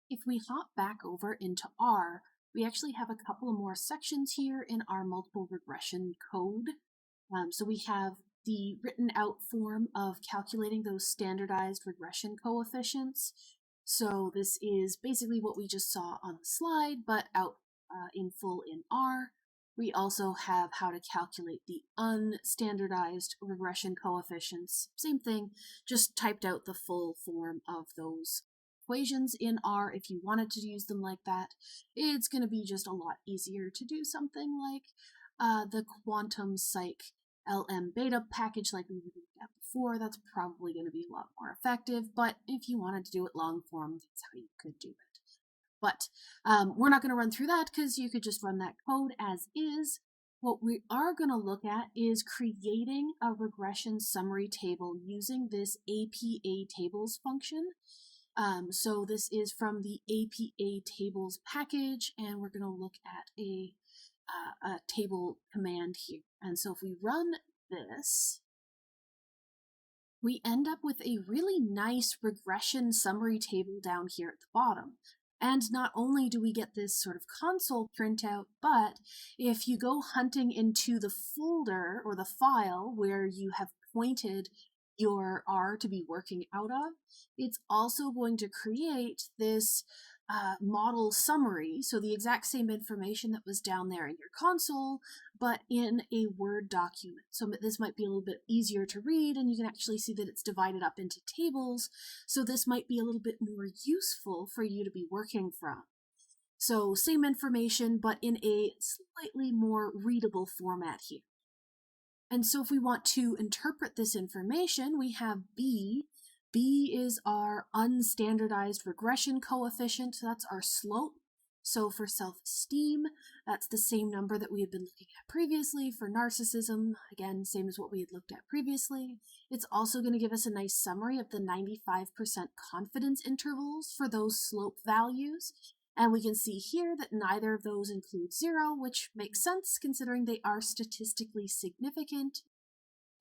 If we hop back over into R, we actually have a couple of more sections here in our multiple regression code. So we have the written out form of calculating those standardized regression coefficients. So this is basically what we just saw on the slide, but out in full in R. We also have how to calculate the unstandardized regression coefficients. Same thing, just typed out the full form of those equations in R. If you wanted to use them like that, it's going to be just a lot easier to do something like the quantum psych LM beta package like we looked at before. That's probably going to be a lot more effective, but if you wanted to do it long form, that's how you could do it. But we're not going to run through that because you could just run that code as is. What we are going to look at is creating a regression summary table using this APA tables function. So this is from the APA tables package, and we're going to look at a table command here. And so if we run this, we end up with a really nice regression summary table down here at the bottom. And not only do we get this sort of console printout, but if you go hunting into the folder or the file where you have pointed your R to be working out of, it's also going to create this model summary, so the exact same information that was down there in your console, but in a Word document. So this might be a little bit easier to read, and you can actually see that it's divided up into tables, so this might be a little bit more useful for you to be working from. So same information, but in a slightly more readable format here. And so if we want to interpret this information, we have B. B is our unstandardized regression coefficient, so that's our slope. So for self-esteem, that's the same number that we had been looking at previously. For narcissism, again, same as what we had looked at previously. It's also going to give us a nice summary of the 95% confidence intervals for those slope values. And we can see here that neither of those include 0, which makes sense considering they are statistically significant.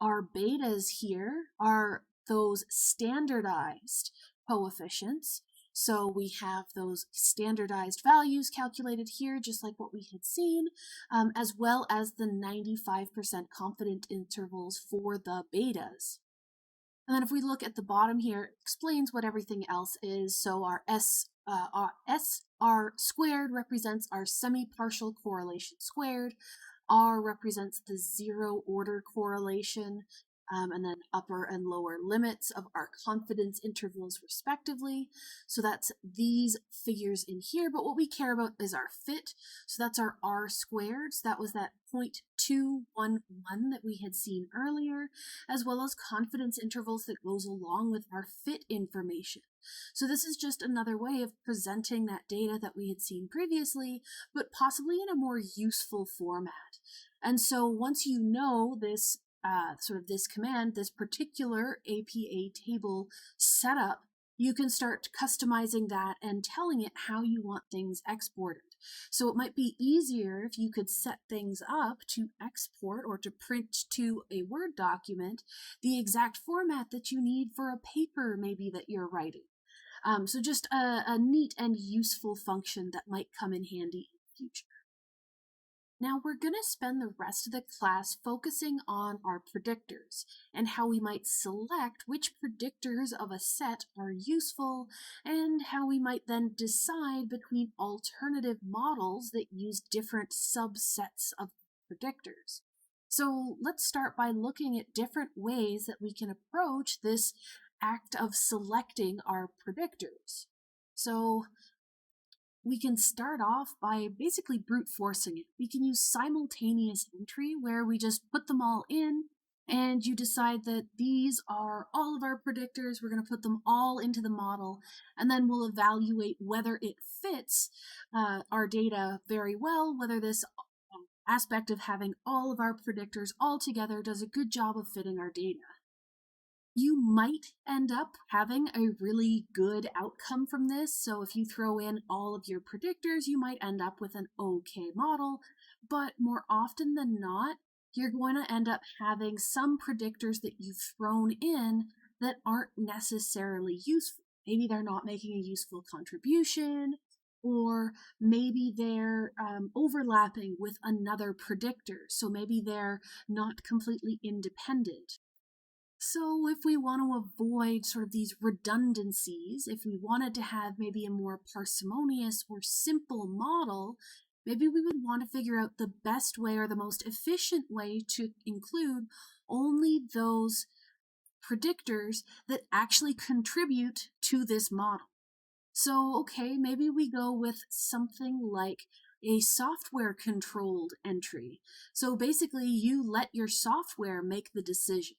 Our betas here are those standardized coefficients. So we have those standardized values calculated here, just like what we had seen, as well as the 95% confident intervals for the betas. And then if we look at the bottom here, it explains what everything else is. So our SR squared represents our semi-partial correlation squared. R represents the zero order correlation, and then upper and lower limits of our confidence intervals respectively. So that's these figures in here, but what we care about is our fit. So that's our R squared. So that was that 0.211 that we had seen earlier, as well as confidence intervals that goes along with our fit information. So this is just another way of presenting that data that we had seen previously, but possibly in a more useful format. And so once you know this this command, this particular APA table setup, you can start customizing that and telling it how you want things exported. So it might be easier if you could set things up to export or to print to a Word document the exact format that you need for a paper maybe that you're writing. So just a neat and useful function that might come in handy in the future. Now we're going to spend the rest of the class focusing on our predictors and how we might select which predictors of a set are useful and how we might then decide between alternative models that use different subsets of predictors. So let's start by looking at different ways that we can approach this act of selecting our predictors. So we can start off by basically brute forcing it. We can use simultaneous entry where we just put them all in and you decide that these are all of our predictors. We're going to put them all into the model and then we'll evaluate whether it fits our data very well, whether this aspect of having all of our predictors all together does a good job of fitting our data. You might end up having a really good outcome from this. So if you throw in all of your predictors, you might end up with an okay model, but more often than not, you're going to end up having some predictors that you've thrown in that aren't necessarily useful. Maybe they're not making a useful contribution, or maybe they're overlapping with another predictor. So maybe they're not completely independent. So if we want to avoid sort of these redundancies, if we wanted to have maybe a more parsimonious or simple model, maybe we would want to figure out the best way or the most efficient way to include only those predictors that actually contribute to this model. So, okay, maybe we go with something like a software controlled entry. So basically, you let your software make the decision.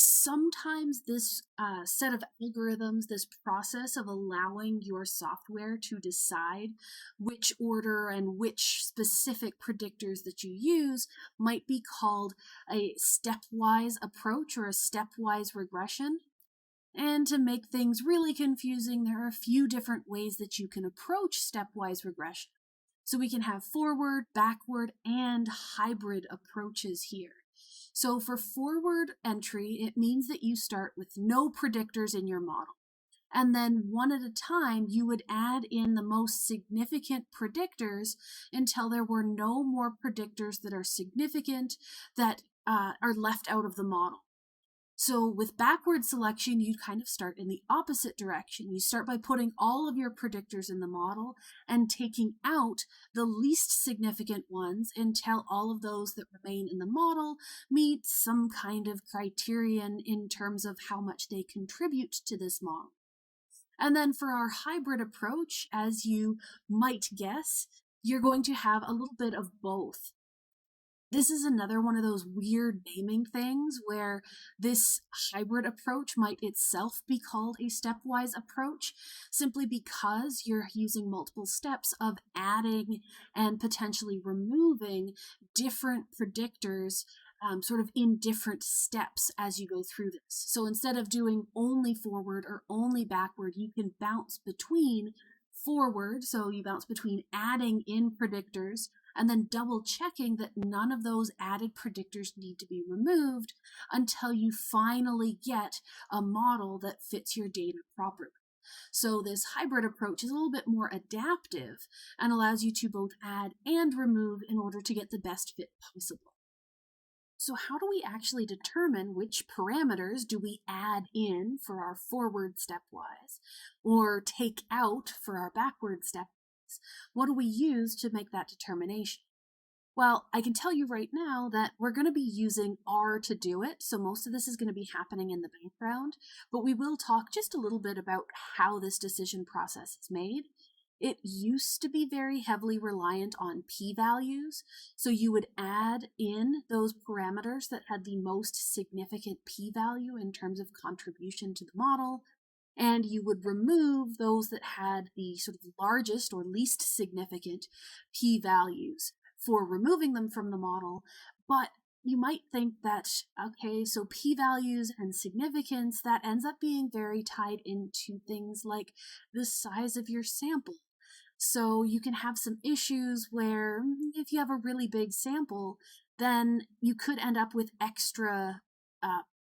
Sometimes this set of algorithms, this process of allowing your software to decide which order and which specific predictors that you use might be called a stepwise approach or a stepwise regression. And to make things really confusing, there are a few different ways that you can approach stepwise regression. So we can have forward, backward, and hybrid approaches here. So for forward entry, it means that you start with no predictors in your model. And then one at a time, you would add in the most significant predictors until there were no more predictors that are significant that are left out of the model. So with backward selection, you kind of start in the opposite direction. You start by putting all of your predictors in the model and taking out the least significant ones until all of those that remain in the model meet some kind of criterion in terms of how much they contribute to this model. And then for our hybrid approach, as you might guess, you're going to have a little bit of both. This is another one of those weird naming things where this hybrid approach might itself be called a stepwise approach simply because you're using multiple steps of adding and potentially removing different predictors sort of in different steps as you go through this. So instead of doing only forward or only backward, you can bounce between forward, so you bounce between adding in predictors and then double checking that none of those added predictors need to be removed until you finally get a model that fits your data properly. So this hybrid approach is a little bit more adaptive and allows you to both add and remove in order to get the best fit possible. So how do we actually determine which parameters do we add in for our forward stepwise or take out for our backward stepwise? What do we use to make that determination? Well, I can tell you right now that we're going to be using R to do it, so most of this is going to be happening in the background, but we will talk just a little bit about how this decision process is made. It used to be very heavily reliant on p-values, so you would add in those parameters that had the most significant p-value in terms of contribution to the model, and you would remove those that had the sort of largest or least significant p-values for removing them from the model. But you might think that, okay, so p-values and significance, that ends up being very tied into things like the size of your sample. So you can have some issues where if you have a really big sample, then you could end up with extra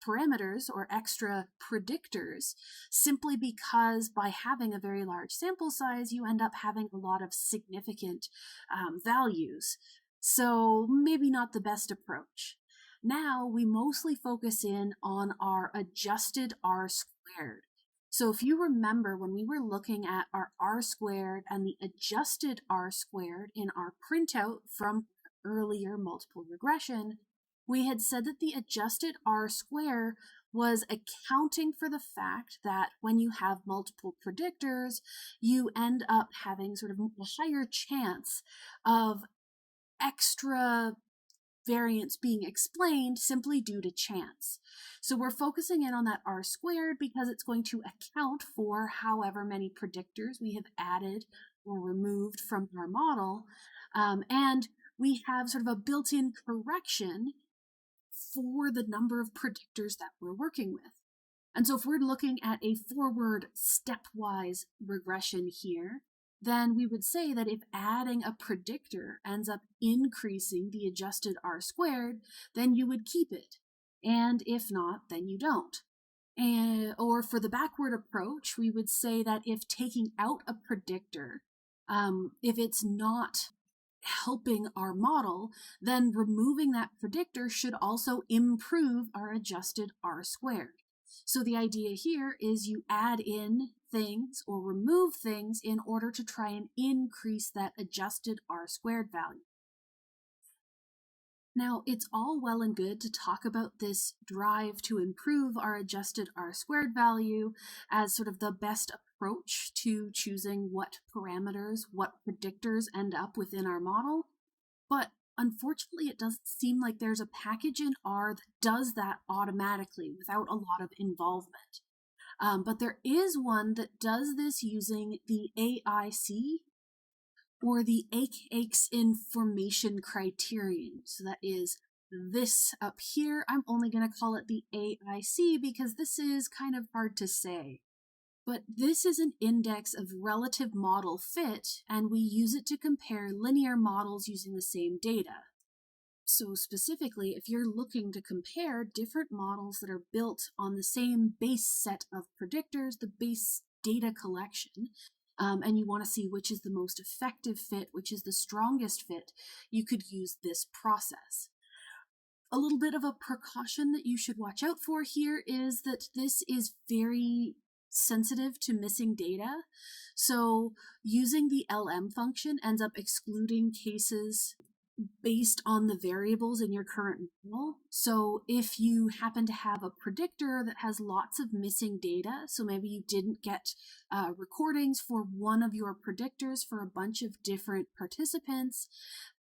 parameters or extra predictors simply because by having a very large sample size, you end up having a lot of significant values. So maybe not the best approach. Now we mostly focus in on our adjusted R squared. So if you remember when we were looking at our R squared and the adjusted R squared in our printout from earlier multiple regression, we had said that the adjusted R square was accounting for the fact that when you have multiple predictors, you end up having sort of a higher chance of extra variance being explained simply due to chance. So we're focusing in on that R squared because it's going to account for however many predictors we have added or removed from our model. And we have sort of a built-in correction for the number of predictors that we're working with. And so if we're looking at a forward stepwise regression here, then we would say that if adding a predictor ends up increasing the adjusted R squared, then you would keep it. And if not, then you don't. Or for the backward approach, we would say that if taking out a predictor, if it's not helping our model, then removing that predictor should also improve our adjusted R squared. So the idea here is you add in things or remove things in order to try and increase that adjusted R squared value. Now, it's all well and good to talk about this drive to improve our adjusted R squared value as sort of the best approach to choosing what parameters, what predictors end up within our model. But unfortunately, it doesn't seem like there's a package in R that does that automatically without a lot of involvement. But there is one that does this using the AIC, or the AIC information criterion. So that is this up here. I'm only going to call it the AIC because this is kind of hard to say. But this is an index of relative model fit, and we use it to compare linear models using the same data. So specifically, if you're looking to compare different models that are built on the same base set of predictors, the base data collection, and you want to see which is the most effective fit, which is the strongest fit, you could use this process. A little bit of a precaution that you should watch out for here is that this is very sensitive to missing data. So using the LM function ends up excluding cases based on the variables in your current model. So if you happen to have a predictor that has lots of missing data, so maybe you didn't get recordings for one of your predictors for a bunch of different participants,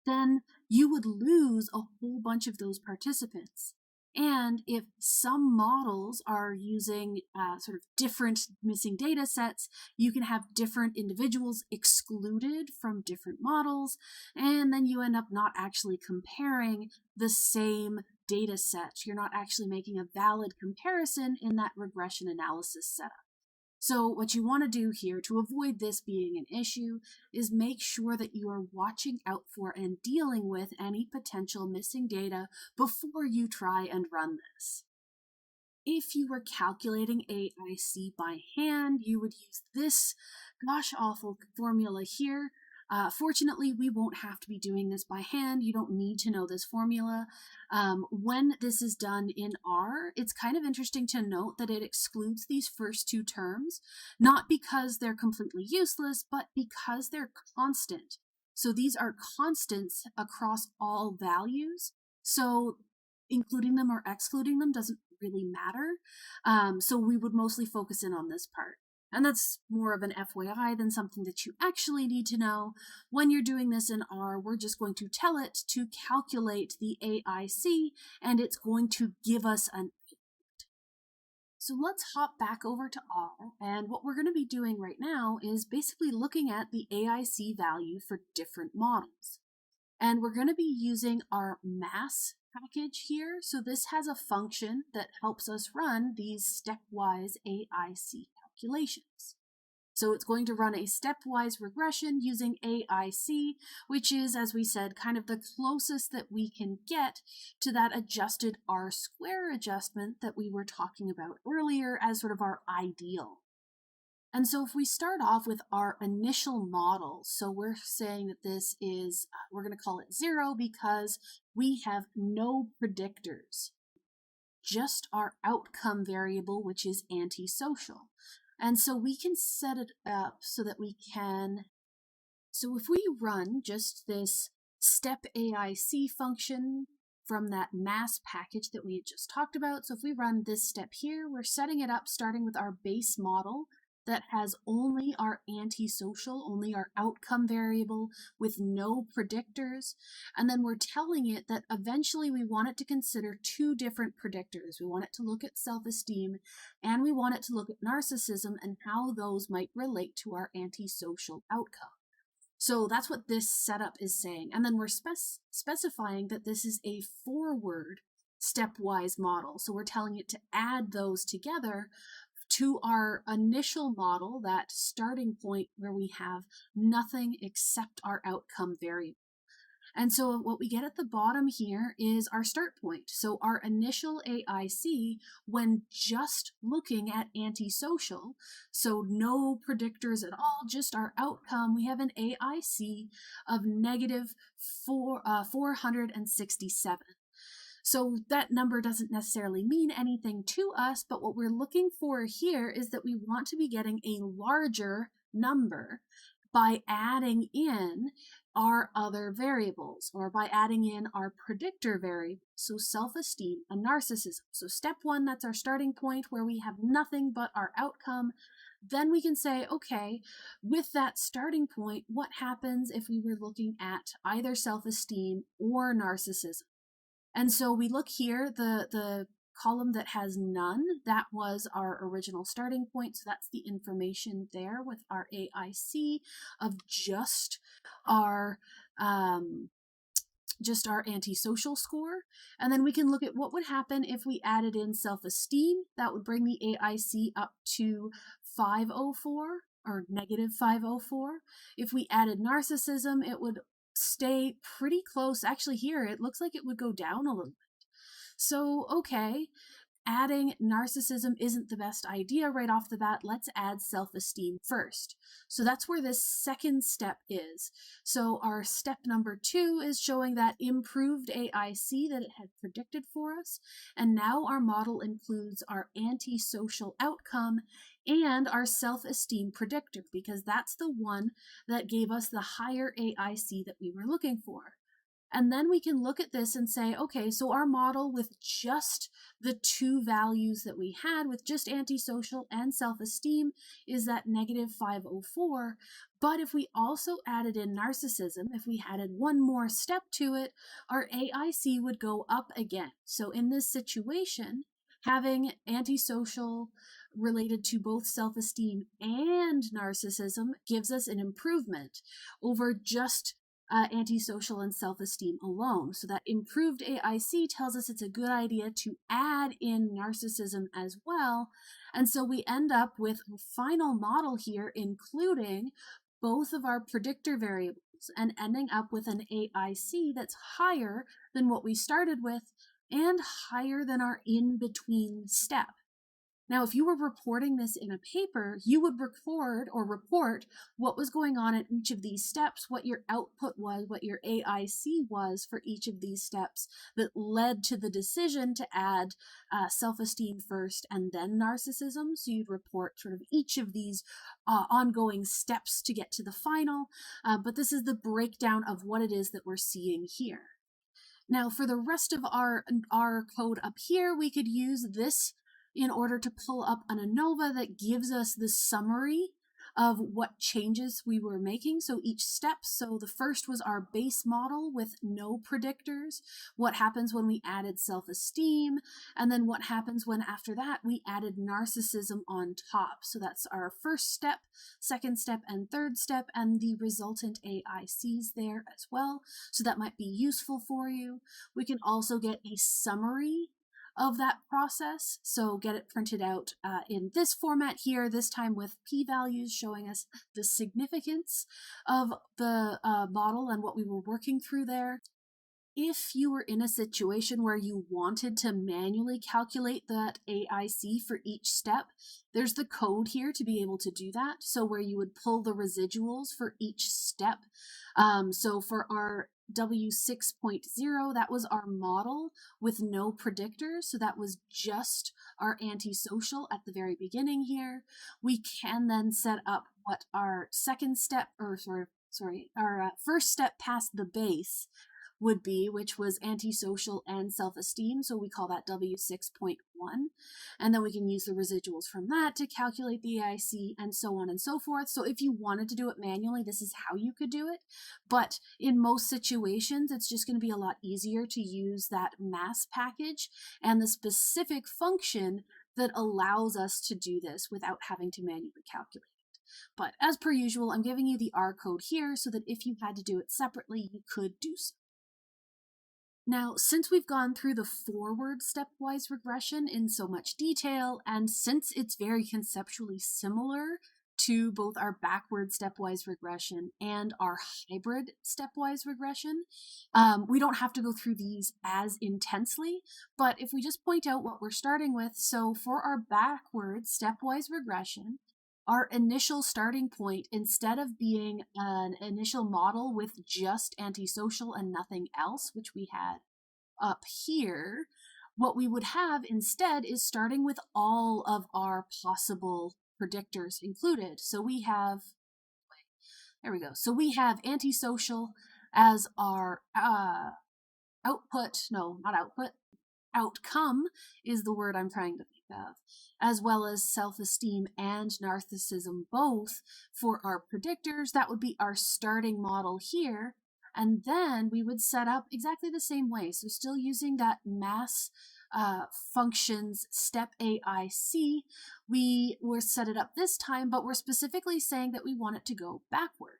then you would lose a whole bunch of those participants. And if some models are using sort of different missing data sets, you can have different individuals excluded from different models, and then you end up not actually comparing the same data set. You're not actually making a valid comparison in that regression analysis setup. So what you want to do here to avoid this being an issue is make sure that you are watching out for and dealing with any potential missing data before you try and run this. If you were calculating AIC by hand, you would use this gosh awful formula here. Fortunately, we won't have to be doing this by hand. You don't need to know this formula. When this is done in R, it's kind of interesting to note that it excludes these first two terms, not because they're completely useless, but because they're constant. So these are constants across all values. So including them or excluding them doesn't really matter. So we would mostly focus in on this part. And that's more of an FYI than something that you actually need to know. When you're doing this in R, we're just going to tell it to calculate the AIC, and it's going to give us an input. So let's hop back over to R, and what we're going to be doing right now is basically looking at the AIC value for different models. And we're going to be using our mass package here. So this has a function that helps us run these stepwise AIC calculations. So it's going to run a stepwise regression using AIC, which is, as we said, kind of the closest that we can get to that adjusted R square adjustment that we were talking about earlier as sort of our ideal. And so if we start off with our initial model, so we're saying that this is, we're going to call it 0 because we have no predictors, just our outcome variable, which is antisocial. And so we can set it up so that we can, so if we run just this step AIC function from that mass package that we had just talked about, so if we run this step here, we're setting it up starting with our base model that has only our antisocial, only our outcome variable with no predictors. And then we're telling it that eventually we want it to consider two different predictors. We want it to look at self-esteem, and we want it to look at narcissism and how those might relate to our antisocial outcome. So that's what this setup is saying. And then we're specifying that this is a forward stepwise model. So we're telling it to add those together to our initial model, that starting point where we have nothing except our outcome variable. And so what we get at the bottom here is our start point. So our initial AIC, when just looking at antisocial, so no predictors at all, just our outcome, we have an AIC of negative 467. So that number doesn't necessarily mean anything to us, but what we're looking for here is that we want to be getting a larger number by adding in our other variables, or by adding in our predictor variables, so self-esteem and narcissism. So step one, that's our starting point where we have nothing but our outcome. Then we can say, okay, with that starting point, what happens if we were looking at either self-esteem or narcissism? And so we look here, the column that has none, that was our original starting point. So that's the information there with our AIC of just our antisocial score. And then we can look at what would happen if we added in self-esteem. That would bring the AIC up to 504 or negative 504. If we added narcissism, it would stay pretty close. Actually, here it looks like it would go down a little bit. So, okay, adding narcissism isn't the best idea right off the bat. Let's add self-esteem first. So that's where this second step is. So our step number 2 is showing that improved AIC that it had predicted for us. And now our model includes our antisocial outcome and our self-esteem predictor, because that's the one that gave us the higher AIC that we were looking for. And then we can look at this and say, okay, so our model with just the two values that we had, with just antisocial and self-esteem, is that negative 504. But if we also added in narcissism, if we added one more step to it, our AIC would go up again. So in this situation, having antisocial related to both self-esteem and narcissism gives us an improvement over just antisocial and self-esteem alone. So that improved AIC tells us it's a good idea to add in narcissism as well. And so we end up with a final model here, including both of our predictor variables and ending up with an AIC that's higher than what we started with and higher than our in-between step. Now, if you were reporting this in a paper, you would record or report what was going on at each of these steps, what your output was, what your AIC was for each of these steps that led to the decision to add self-esteem first and then narcissism. So you'd report sort of each of these ongoing steps to get to the final, but this is the breakdown of what it is that we're seeing here. Now, for the rest of our code up here, we could use this in order to pull up an ANOVA that gives us the summary of what changes we were making. So each step, so the first was our base model with no predictors, what happens when we added self-esteem, and then what happens when after that we added narcissism on top. So that's our first step, second step, and third step, and the resultant AICs there as well. So that might be useful for you. We can also get a summary of that process, so get it printed out in this format here, this time with p-values showing us the significance of the model and what we were working through there. If you were in a situation where you wanted to manually calculate that AIC for each step, there's the code here to be able to do that. So where you would pull the residuals for each step. So for our W6.0, that was our model with no predictors. So that was just our antisocial at the very beginning here. We can then set up what our second step, or our first step past the base would be, which was antisocial and self-esteem, so we call that W6.1, and then we can use the residuals from that to calculate the AIC and so on and so forth. So if you wanted to do it manually, this is how you could do it, but in most situations it's just going to be a lot easier to use that mass package and the specific function that allows us to do this without having to manually calculate. But as per usual, I'm giving you the R code here so that if you had to do it separately, you could do so. Now, since we've gone through the forward stepwise regression in so much detail, and since it's very conceptually similar to both our backward stepwise regression and our hybrid stepwise regression. We don't have to go through these as intensely, but if we just point out what we're starting with, so for our backward stepwise regression, our initial starting point, instead of being an initial model with just antisocial and nothing else, which we had up here, what we would have instead is starting with all of our possible predictors included. So we have, there we go. So we have antisocial as our outcome is the word I'm trying to think of, as well as self-esteem and narcissism both for our predictors. That would be our starting model here. And then we would set up exactly the same way. So still using that mass functions step AIC, we will set it up this time, but we're specifically saying that we want it to go backward.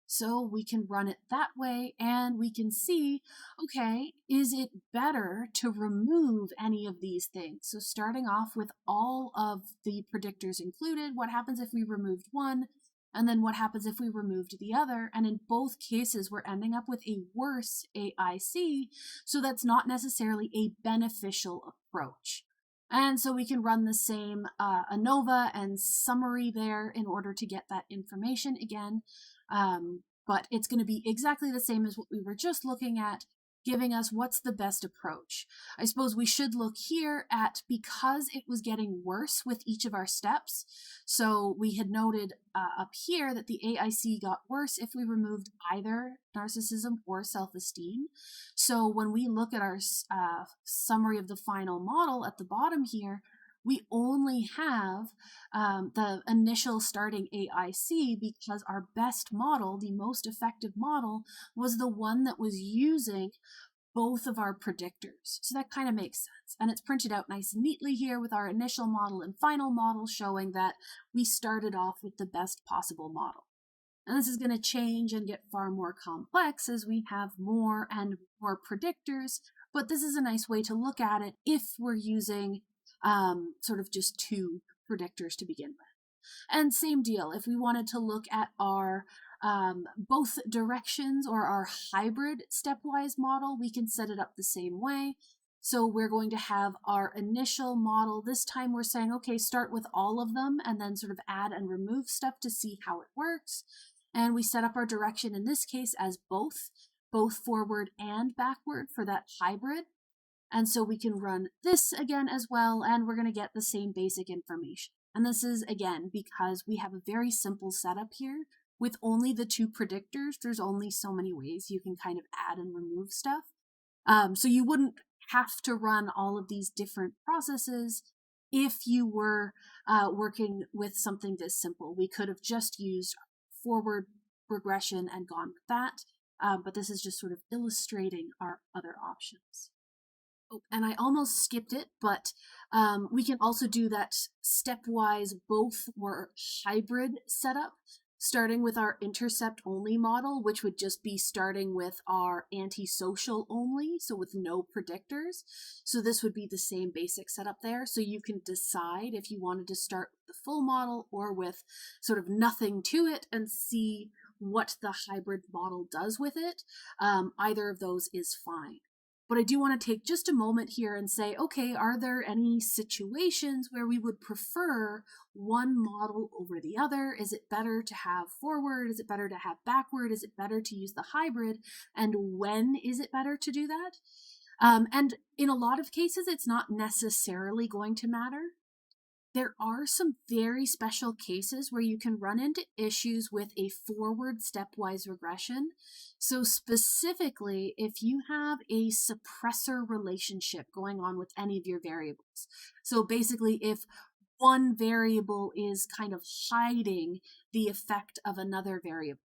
So we can run it that way and we can see, okay, is it better to remove any of these things? So starting off with all of the predictors included, what happens if we removed one? And then what happens if we removed the other? And in both cases, we're ending up with a worse AIC, so that's not necessarily a beneficial approach. And so we can run the same ANOVA and summary there in order to get that information again. But it's going to be exactly the same as what we were just looking at, giving us what's the best approach. I suppose we should look here at, because it was getting worse with each of our steps. So we had noted up here that the AIC got worse if we removed either narcissism or self-esteem. So when we look at our summary of the final model at the bottom here, we only have the initial starting AIC because our best model, the most effective model, was the one that was using both of our predictors. So that kind of makes sense. And it's printed out nice and neatly here with our initial model and final model showing that we started off with the best possible model. And this is going to change and get far more complex as we have more and more predictors, but this is a nice way to look at it if we're using sort of just two predictors to begin with. And same deal, if we wanted to look at our both directions or our hybrid stepwise model, we can set it up the same way. So we're going to have our initial model. This time we're saying, okay, start with all of them and then sort of add and remove stuff to see how it works. And we set up our direction in this case as both forward and backward for that hybrid. And so we can run this again as well, and we're going to get the same basic information. And this is, again, because we have a very simple setup here. With only the two predictors, there's only so many ways you can kind of add and remove stuff. So you wouldn't have to run all of these different processes if you were working with something this simple. We could have just used forward regression and gone with that, but this is just sort of illustrating our other options. Oh, and I almost skipped it, but we can also do that stepwise both or hybrid setup, starting with our intercept only model, which would just be starting with our antisocial only, so with no predictors. So this would be the same basic setup there. So you can decide if you wanted to start with the full model or with sort of nothing to it and see what the hybrid model does with it. Either of those is fine. But I do want to take just a moment here and say, okay, are there any situations where we would prefer one model over the other? Is it better to have forward? Is it better to have backward? Is it better to use the hybrid? And when is it better to do that? And in a lot of cases, it's not necessarily going to matter. There are some very special cases where you can run into issues with a forward stepwise regression. So specifically, if you have a suppressor relationship going on with any of your variables. So basically, if one variable is kind of hiding the effect of another variable,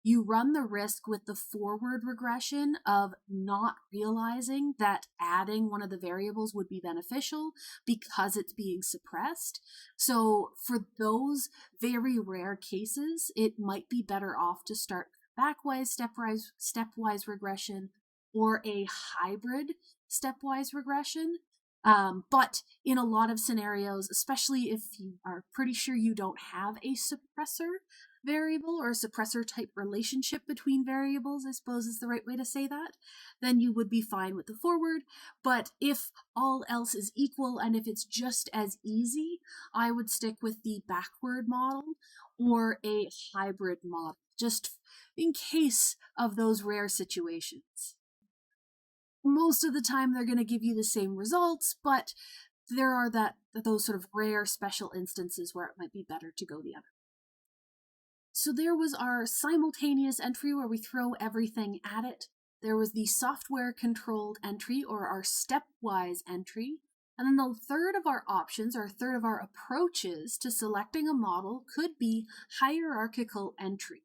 you run the risk with the forward regression of not realizing that adding one of the variables would be beneficial because it's being suppressed. So for those very rare cases, it might be better off to start backwise stepwise regression or a hybrid stepwise regression. But in a lot of scenarios, especially if you are pretty sure you don't have a suppressor variable or a suppressor type relationship between variables, I suppose is the right way to say that, then you would be fine with the forward. But if all else is equal and if it's just as easy, I would stick with the backward model or a hybrid model, just in case of those rare situations. Most of the time they're going to give you the same results, but there are those sort of rare special instances where it might be better to go the other. So there was our simultaneous entry where we throw everything at it. There was the software controlled entry, or our stepwise entry. And then the third of our options, or third of our approaches to selecting a model, could be hierarchical entry.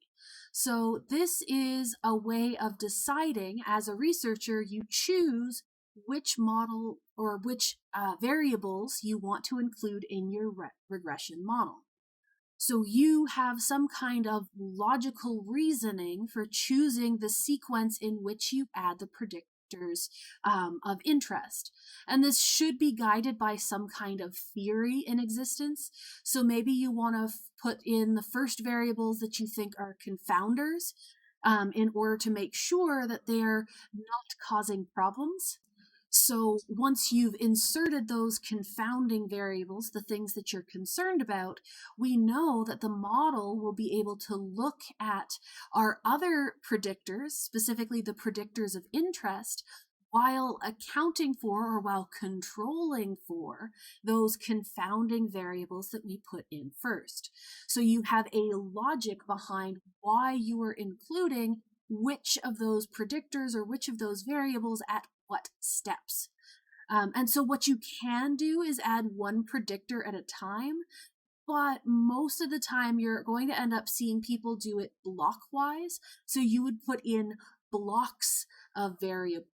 So this is a way of deciding, as a researcher, you choose which model or which variables you want to include in your regression model. So you have some kind of logical reasoning for choosing the sequence in which you add the predictors of interest. And this should be guided by some kind of theory in existence. So maybe you want to put in the first variables that you think are confounders in order to make sure that they're not causing problems. So once you've inserted those confounding variables, the things that you're concerned about, we know that the model will be able to look at our other predictors, specifically the predictors of interest, while accounting for or while controlling for those confounding variables that we put in first. So you have a logic behind why you are including which of those predictors or which of those variables at what steps. And so what you can do is add one predictor at a time, but most of the time you're going to end up seeing people do it blockwise. So you would put in blocks of variables.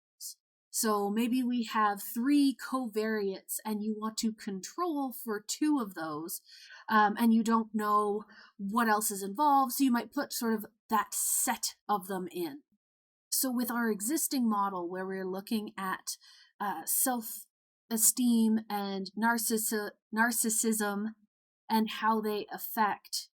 So maybe we have 3 covariates and you want to control for 2 of those, and you don't know what else is involved. So you might put sort of that set of them in. So with our existing model where we're looking at self-esteem and narcissism and how they affect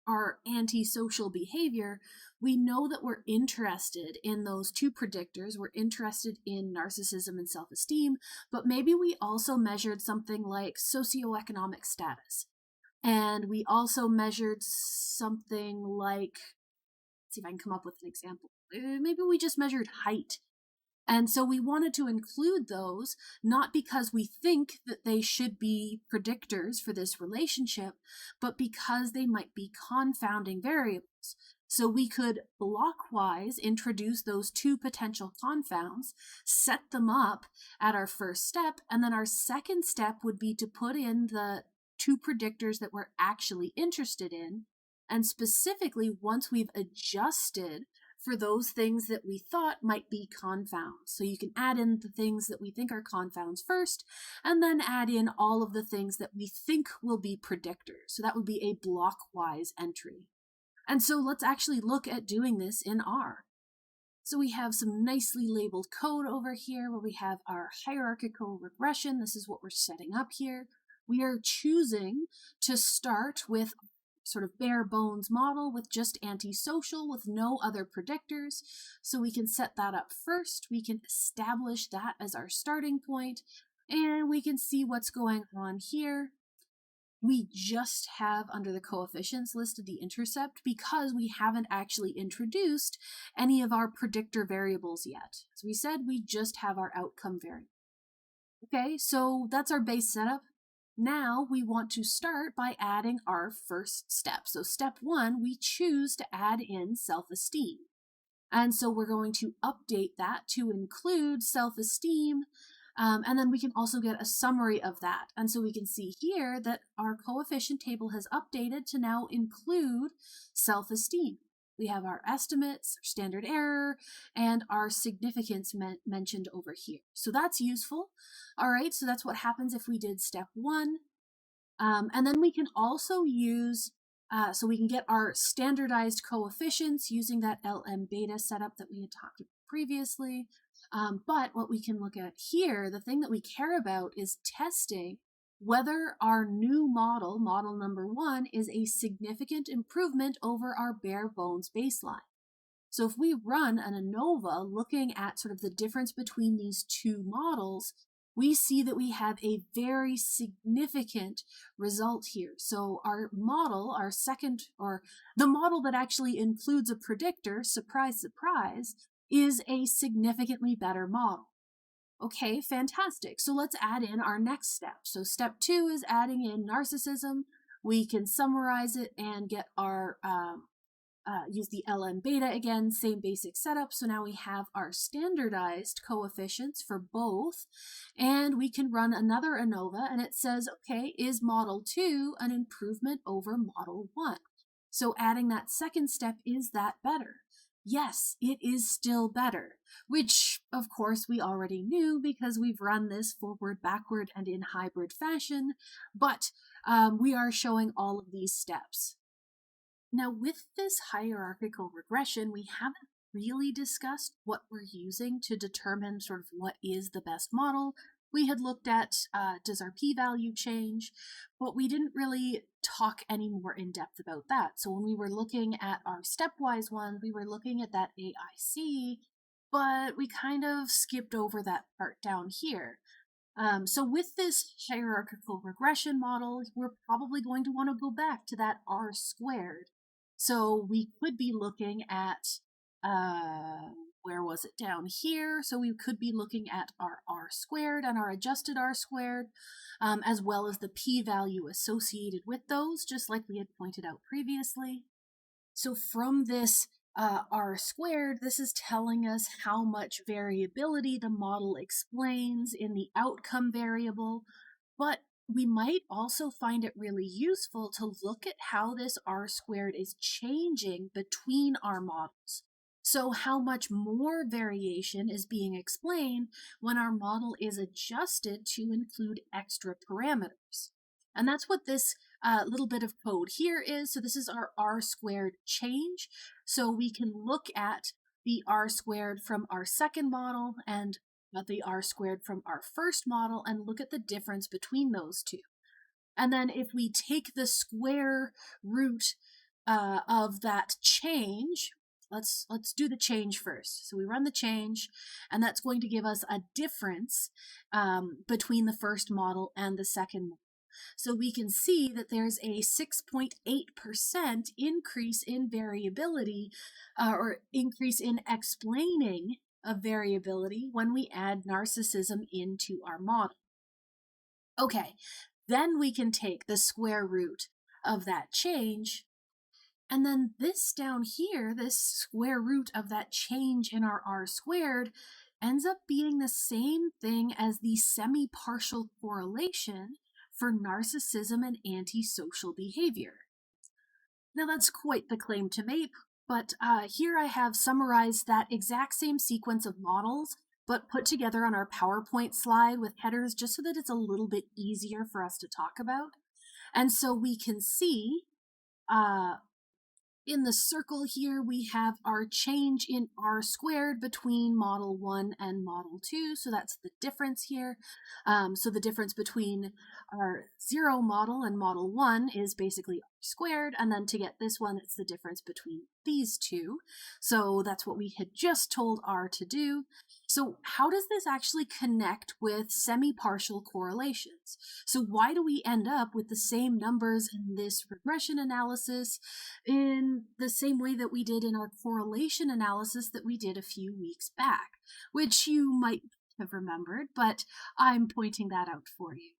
our antisocial behavior, we know that we're interested in those 2 predictors. We're interested in narcissism and self-esteem, but maybe we also measured something like socioeconomic status. And we also measured something like, let's see if I can come up with an example. Maybe we just measured height. And so we wanted to include those, not because we think that they should be predictors for this relationship, but because they might be confounding variables. So we could blockwise introduce those 2 potential confounds, set them up at our first step, and then our second step would be to put in the 2 predictors that we're actually interested in. And specifically, once we've adjusted for those things that we thought might be confounds. So you can add in the things that we think are confounds first, and then add in all of the things that we think will be predictors. So that would be a blockwise entry. And so let's actually look at doing this in R. So we have some nicely labeled code over here where we have our hierarchical regression. This is what we're setting up here. We are choosing to start with sort of bare bones model with just antisocial with no other predictors. So we can set that up first. We can establish that as our starting point, and we can see what's going on here. We just have under the coefficients listed the intercept because we haven't actually introduced any of our predictor variables yet. As we said, we just have our outcome variable. Okay, so that's our base setup. Now we want to start by adding our first step. So step 1, we choose to add in self-esteem. And so we're going to update that to include self-esteem. And then we can also get a summary of that. And so we can see here that our coefficient table has updated to now include self-esteem. We have our estimates, our standard error, and our significance mentioned over here. So that's useful. All right, so that's what happens if we did step 1. And then we can also use, so we can get our standardized coefficients using that LM beta setup that we had talked about previously. But what we can look at here, the thing that we care about is testing whether our new model, model number 1, is a significant improvement over our bare bones baseline. So if we run an ANOVA looking at sort of the difference between these two models, we see that we have a very significant result here. So our model, our second, or the model that actually includes a predictor, surprise, surprise, is a significantly better model. Okay, fantastic. So let's add in our next step. So step 2 is adding in narcissism. We can summarize it and get our use the ln beta again, same basic setup. So now we have our standardized coefficients for both, and we can run another ANOVA, and it says, okay, is model 2 an improvement over model 1? So adding that second step, is that better? Yes, it is still better, which of course we already knew because we've run this forward, backward, and in hybrid fashion, but we are showing all of these steps. Now, with this hierarchical regression, we haven't really discussed what we're using to determine sort of what is the best model. We had looked at does our p-value change, but we didn't really talk any more in depth about that. So when we were looking at our stepwise one, we were looking at that AIC, but we kind of skipped over that part down here. So with this hierarchical regression model, we're probably going to want to go back to that R squared. So we could be looking at, where was it, down here? So we could be looking at our R squared and our adjusted R squared, as well as the p-value associated with those, just like we had pointed out previously. So from this R squared, this is telling us how much variability the model explains in the outcome variable, but we might also find it really useful to look at how this R squared is changing between our models. So how much more variation is being explained when our model is adjusted to include extra parameters. And that's what this little bit of code here is. So this is our R squared change. So we can look at the R squared from our second model and the R squared from our first model and look at the difference between those two. And then if we take the square root of that change, let's do the change first. So we run the change, and that's going to give us a difference between the first model and the second model. So we can see that there's a 6.8% increase in variability, or increase in explaining of variability when we add narcissism into our model. Okay, then we can take the square root of that change, and then this down here, this square root of that change in our R squared, ends up being the same thing as the semi-partial correlation for narcissism and antisocial behavior. Now that's quite the claim to make, but here I have summarized that exact same sequence of models, but put together on our PowerPoint slide with headers just so that it's a little bit easier for us to talk about. And so we can see in the circle here, we have our change in R squared between model 1 and model 2. So that's the difference here. So the difference between our 0 model and model 1 is basically R squared. And then to get this one, it's the difference between these two. So that's what we had just told R to do. So how does this actually connect with semi-partial correlations? So why do we end up with the same numbers in this regression analysis in the same way that we did in our correlation analysis that we did a few weeks back, which you might have remembered, but I'm pointing that out for you.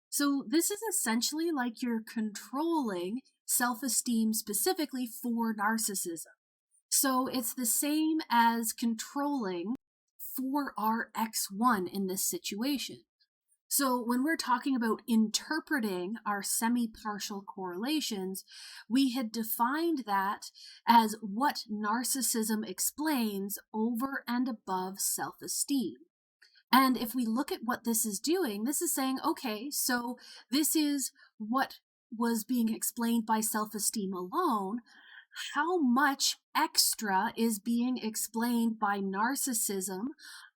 So this is essentially like you're controlling self-esteem specifically for narcissism. So it's the same as controlling for our X1 in this situation. So when we're talking about interpreting our semi-partial correlations, we had defined that as what narcissism explains over and above self-esteem. And if we look at what this is doing, this is saying, okay, so this is what was being explained by self-esteem alone. How much extra is being explained by narcissism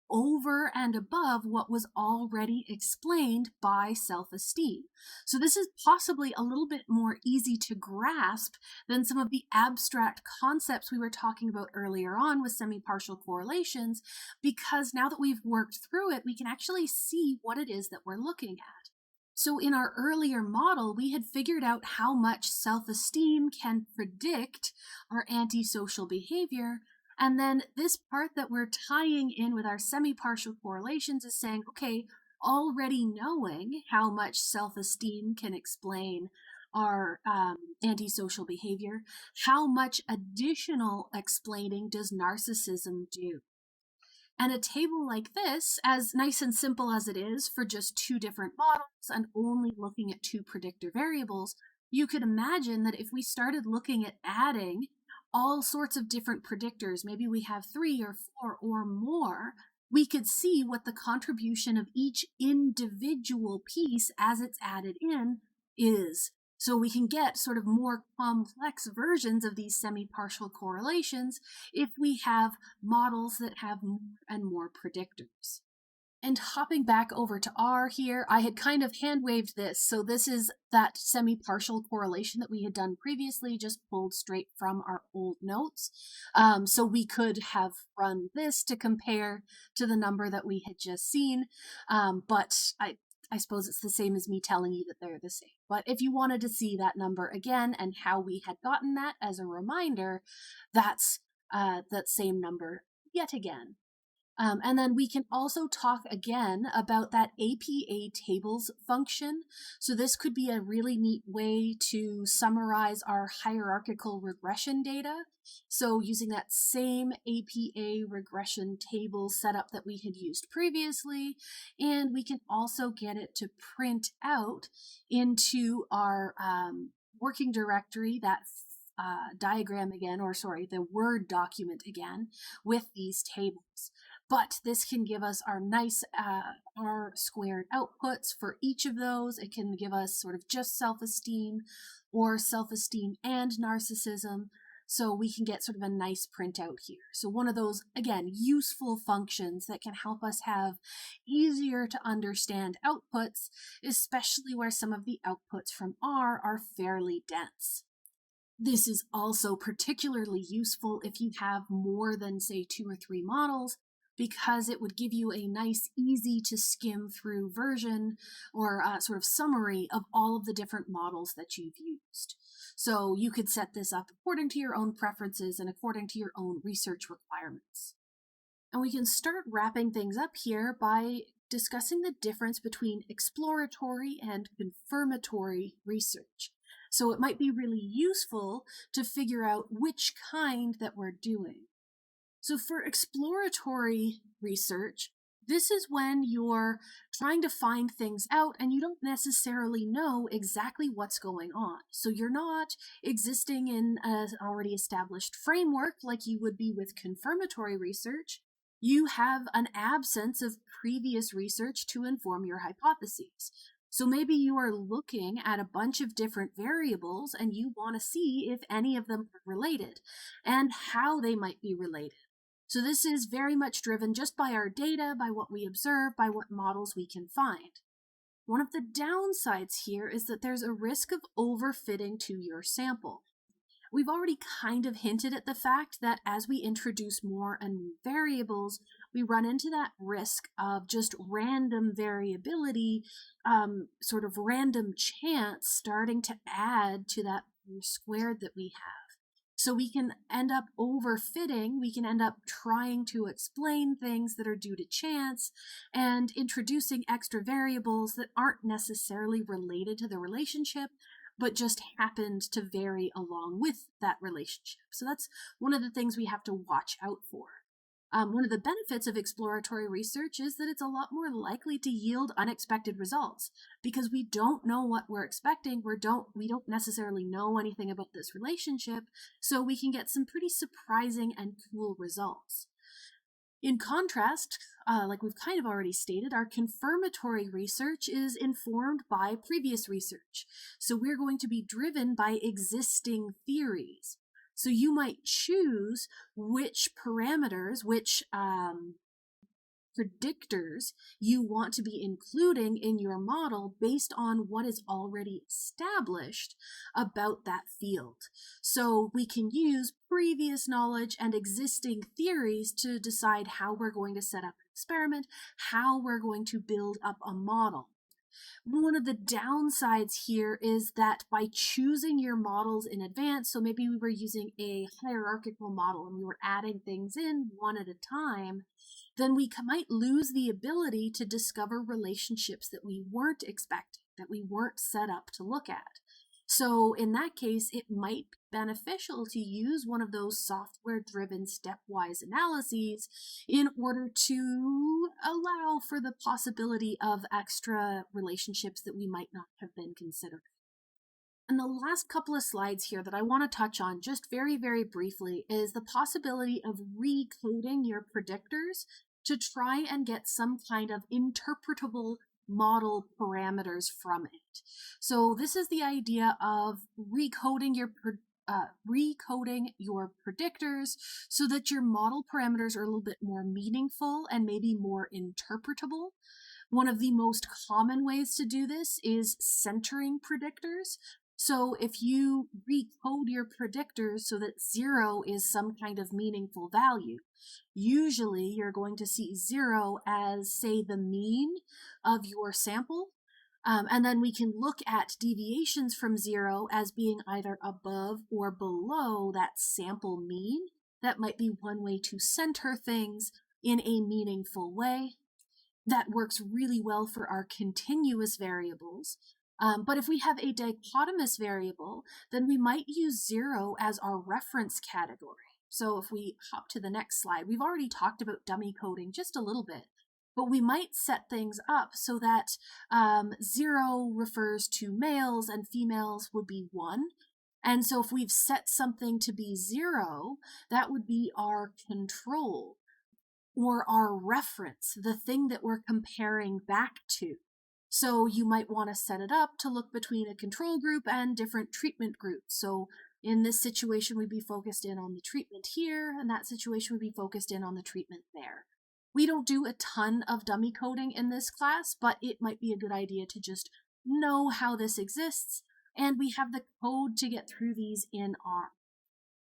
over and above what was already explained by self-esteem. So this is possibly a little bit more easy to grasp than some of the abstract concepts we were talking about earlier on with semi-partial correlations, because now that we've worked through it, we can actually see what it is that we're looking at. So in our earlier model, we had figured out how much self-esteem can predict our antisocial behavior. And then this part that we're tying in with our semi-partial correlations is saying, okay, already knowing how much self-esteem can explain our antisocial behavior, how much additional explaining does narcissism do? And a table like this, as nice and simple as it is for just two different models and only looking at two predictor variables, you could imagine that if we started looking at adding all sorts of different predictors, maybe we have 3 or 4 or more, we could see what the contribution of each individual piece as it's added in is. So we can get sort of more complex versions of these semi-partial correlations if we have models that have more and more predictors. And hopping back over to R here, I had kind of hand-waved this. So this is that semi-partial correlation that we had done previously, just pulled straight from our old notes. So we could have run this to compare to the number that we had just seen. But I suppose it's the same as me telling you that they're the same. But if you wanted to see that number again and how we had gotten that as a reminder, that's that same number yet again. And then we can also talk again about that APA tables function. So this could be a really neat way to summarize our hierarchical regression data. So using that same APA regression table setup that we had used previously, and we can also get it to print out into our working directory, that diagram again, or sorry, the Word document again with these tables. But this can give us our nice R-squared outputs for each of those. It can give us sort of just self-esteem or self-esteem and narcissism. So we can get sort of a nice printout here. So one of those, again, useful functions that can help us have easier to understand outputs, especially where some of the outputs from R are fairly dense. This is also particularly useful if you have more than, say, 2 or 3 models, because it would give you a nice, easy to skim through version or sort of summary of all of the different models that you've used. So you could set this up according to your own preferences and according to your own research requirements. And we can start wrapping things up here by discussing the difference between exploratory and confirmatory research. So it might be really useful to figure out which kind that we're doing. So for exploratory research, this is when you're trying to find things out and you don't necessarily know exactly what's going on. So you're not existing in an already established framework like you would be with confirmatory research. You have an absence of previous research to inform your hypotheses. So maybe you are looking at a bunch of different variables and you want to see if any of them are related and how they might be related. So this is very much driven just by our data, by what we observe, by what models we can find. One of the downsides here is that there's a risk of overfitting to your sample. We've already kind of hinted at the fact that as we introduce more and more variables, we run into that risk of just random variability, sort of random chance starting to add to that squared that we have. So we can end up overfitting, we can end up trying to explain things that are due to chance and introducing extra variables that aren't necessarily related to the relationship, but just happened to vary along with that relationship. So that's one of the things we have to watch out for. One of the benefits of exploratory research is that it's a lot more likely to yield unexpected results because we don't know what we're expecting. We don't necessarily know anything about this relationship, so we can get some pretty surprising and cool results. In contrast, like we've kind of already stated, our confirmatory research is informed by previous research. So we're going to be driven by existing theories. So you might choose which parameters, which predictors you want to be including in your model based on what is already established about that field. So we can use previous knowledge and existing theories to decide how we're going to set up an experiment, how we're going to build up a model. One of the downsides here is that by choosing your models in advance, so maybe we were using a hierarchical model and we were adding things in one at a time, then we might lose the ability to discover relationships that we weren't expecting, that we weren't set up to look at. So in that case, it might be beneficial to use one of those software-driven stepwise analyses in order to allow for the possibility of extra relationships that we might not have been considering. And the last couple of slides here that I want to touch on just very, very briefly is the possibility of recoding your predictors to try and get some kind of interpretable model parameters from it. So this is the idea of recoding your predictors so that your model parameters are a little bit more meaningful and maybe more interpretable. One of the most common ways to do this is centering predictors. So if you recode your predictors so that 0 is some kind of meaningful value, usually you're going to see 0 as, say, the mean of your sample. And then we can look at deviations from 0 as being either above or below that sample mean. That might be one way to center things in a meaningful way. That works really well for our continuous variables. But if we have a dichotomous variable, then we might use 0 as our reference category. So if we hop to the next slide, we've already talked about dummy coding just a little bit, but we might set things up so that 0 refers to males and females would be 1. And so if we've set something to be 0, that would be our control or our reference, the thing that we're comparing back to. So you might want to set it up to look between a control group and different treatment groups. So in this situation, we'd be focused in on the treatment here, and that situation would be focused in on the treatment there. We don't do a ton of dummy coding in this class, but it might be a good idea to just know how this exists, and we have the code to get through these in R.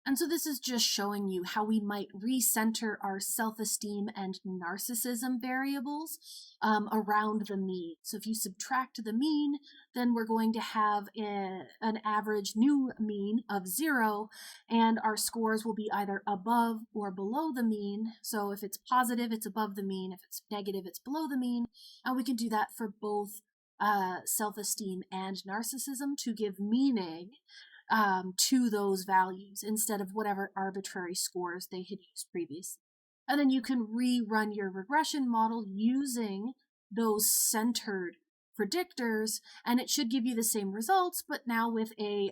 And so this is just showing you how we might recenter our self-esteem and narcissism variables around the mean. So if you subtract the mean, then we're going to have an average new mean of 0, and our scores will be either above or below the mean. So if it's positive, it's above the mean. If it's negative, it's below the mean. And we can do that for both self-esteem and narcissism to give meaning to those values instead of whatever arbitrary scores they had used previously. And then you can rerun your regression model using those centered predictors, and it should give you the same results, but now with a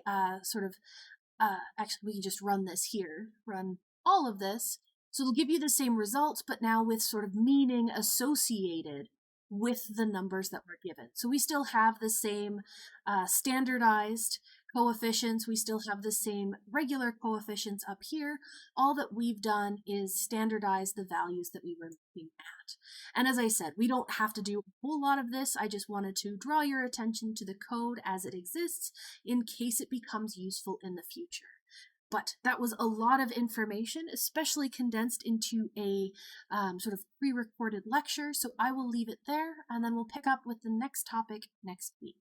actually we can just run this here, run all of this. So it'll give you the same results, but now with sort of meaning associated with the numbers that were given. So we still have the same standardized coefficients, we still have the same regular coefficients up here. All that we've done is standardize the values that we were looking at. And as I said, we don't have to do a whole lot of this. I just wanted to draw your attention to the code as it exists in case it becomes useful in the future. But that was a lot of information, especially condensed into a sort of pre-recorded lecture. So I will leave it there, and then we'll pick up with the next topic next week.